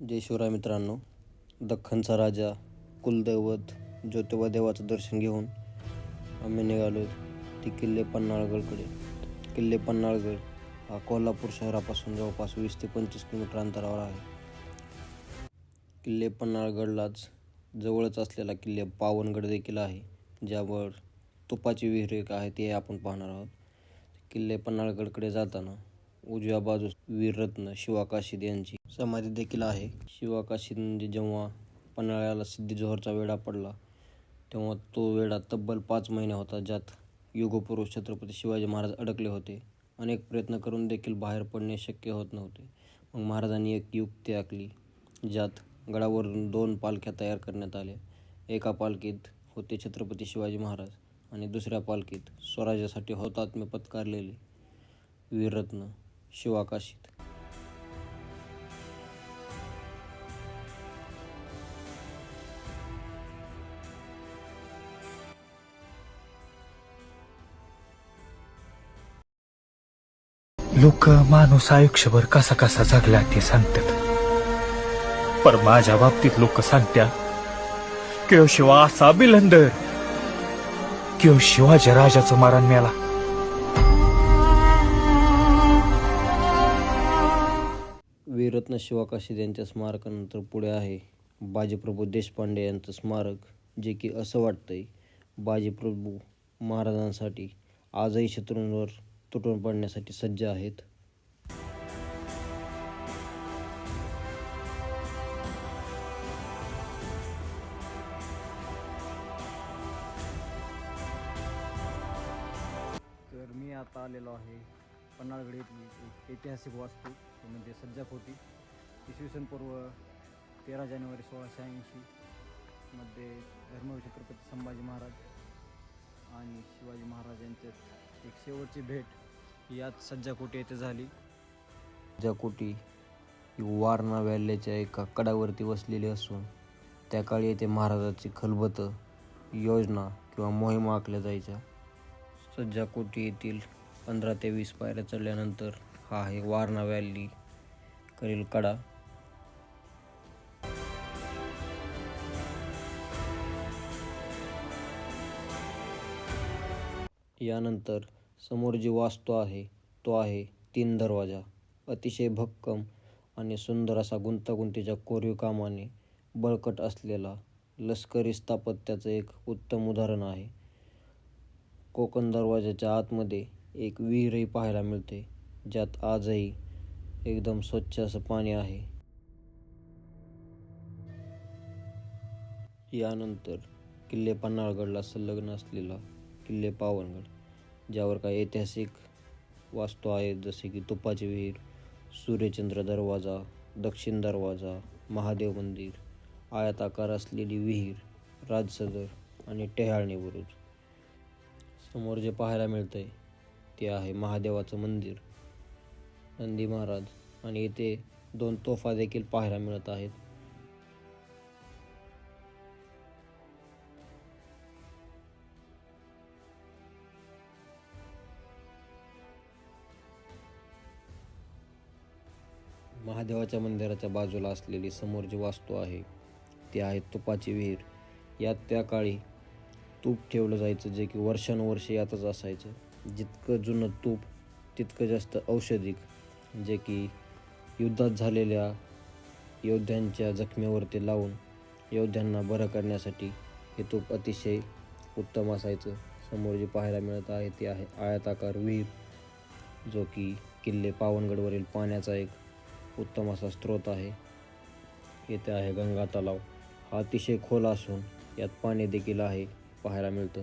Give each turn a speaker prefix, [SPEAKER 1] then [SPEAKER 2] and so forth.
[SPEAKER 1] जय शिवराय मित्रांनो. दख्खनचा राजा कुलदैवत ज्योतिबा देवाचं दर्शन घेऊन आम्ही निघालो ती किल्ले पन्हाळगडकडे. किल्ले पन्हाळगड हा कोल्हापूर शहरापासून जवळपास 20 ते 25 किलोमीटर अंतरावर आहे. किल्ले पन्हाळगडलाच जवळच असलेला किल्ले पावनगड देखील आहे, ज्यावर तुपाची विहीर एक आहे ते आपण पाहणार आहोत. किल्ले पन्हाळगडकडे जाताना उजव्या बाजूस वीररत्न शिवा काशीद यांची समाधी देखील आहे. शिवा काशीद जेव्हा पन्हाळ्याला सिद्धी जोहरचा वेढा पडला तेव्हा तो वेढा तब्बल 5 महिने होता, ज्यात युगपुरुष छत्रपती शिवाजी महाराज अडकले होते. अनेक प्रयत्न करून देखील बाहेर पडणे शक्य होत नव्हते. मग महाराजांनी एक युक्ती आखली, ज्यात गडावरून 2 पालख्या तयार करण्यात आल्या. एका पालखीत होते छत्रपती शिवाजी महाराज आणि दुसऱ्या पालखीत स्वराज्यासाठी हौतात्म्य पत्करलेले वीररत्न शिवा काशीद.
[SPEAKER 2] लोक माणूस आयुष्यभर कसा कसा जगला ते सांगतात, पर माझ्या बाबतीत लोक सांगतात की शिवा असा बिलंदर की शिवाजी राजाचं मारण मेला.
[SPEAKER 1] वीररत्न शिवा काशीद यांच्या स्मारकानंतर पुढे आहे बाजीप्रभू देशपांडे यांचं स्मारक, जे की असं वाटतंय बाजीप्रभू महाराजांसाठी आजही शत्रूंवर तुटून पडण्यासाठी सज्ज आहेत.
[SPEAKER 3] तर मी आता आलेलो आहे पन्हाळगड येथील एक ऐतिहासिक वास्तू म्हणजे सज्जाकोटी. इसवी सन पूर्व 13 जानेवारी 1680 मध्ये धर्मवीर छत्रपती संभाजी महाराज आणि शिवाजी महाराज यांच्यात एक शेवटची भेट ही याच सज्जाकोटी येथे झाली.
[SPEAKER 1] सज्जाकोटी ही वारणा व्हॅलीच्या एका कडावरती वसलेली असून त्या काळी येथे महाराजाची खलबतं, योजना किंवा मोहिमा आखल्या जायच्या. सज्जाकोटी येथील 15 ते 20 पायऱ्या चढल्यानंतर हा आहे वारणा व्हॅली कडील कडा. यानंतर समोर जी वास्तू आहे तो आहे 3 दरवाजा. अतिशय भक्कम आणि सुंदर असा गुंतागुंतीच्या कोरीव कामाने बळकट असलेला लष्करी स्थापत्याचं एक उत्तम उदाहरण आहे. कोकण दरवाजाच्या आतमध्ये एक विहीरही पाहायला मिळते, ज्यात आजही एकदम स्वच्छ असं पाणी आहे. यानंतर किल्ले पन्हाळगडला संलग्न असलेला किल्ले पावनगड, ज्यावर काही ऐतिहासिक वास्तू आहेत, जसे की तुपाची विहीर, सूर्यचंद्र दरवाजा, दक्षिण दरवाजा, महादेव मंदिर, आयताकार असलेली विहीर, राजसदर आणि टेहाळणी बुरुज. समोर जे पाहायला मिळतंय ते आहे महादेवाचं मंदिर, नंदी महाराज आणि इथे 2 तोफा देखील पाहायला मिळत आहेत. महादेवाच्या मंदिराच्या बाजूला असलेली समोर जी वास्तू आहे ती आहे तुपाची विहीर. यात त्या काळी तूप ठेवलं जायचं, जे की वर्षानुवर्षे यातच असायचं. जितकं जुनं तूप तितकं जास्त औषधिक, जे की युद्धात झालेल्या योद्ध्यांच्या जखमेवरती लावून योद्ध्यांना बरं करण्यासाठी हे तूप अतिशय उत्तम असायचं. समोर जे पाहायला मिळत आहे ते आहे आयताकार विहीर, जो की किल्ले पावनगडवरील पाण्याचा एक उत्तम असा स्रोत आहे. येथे आहे गंगा तलाव. हा अतिशय खोल असून यात पाणी देखील आहे पाहायला मिळतं.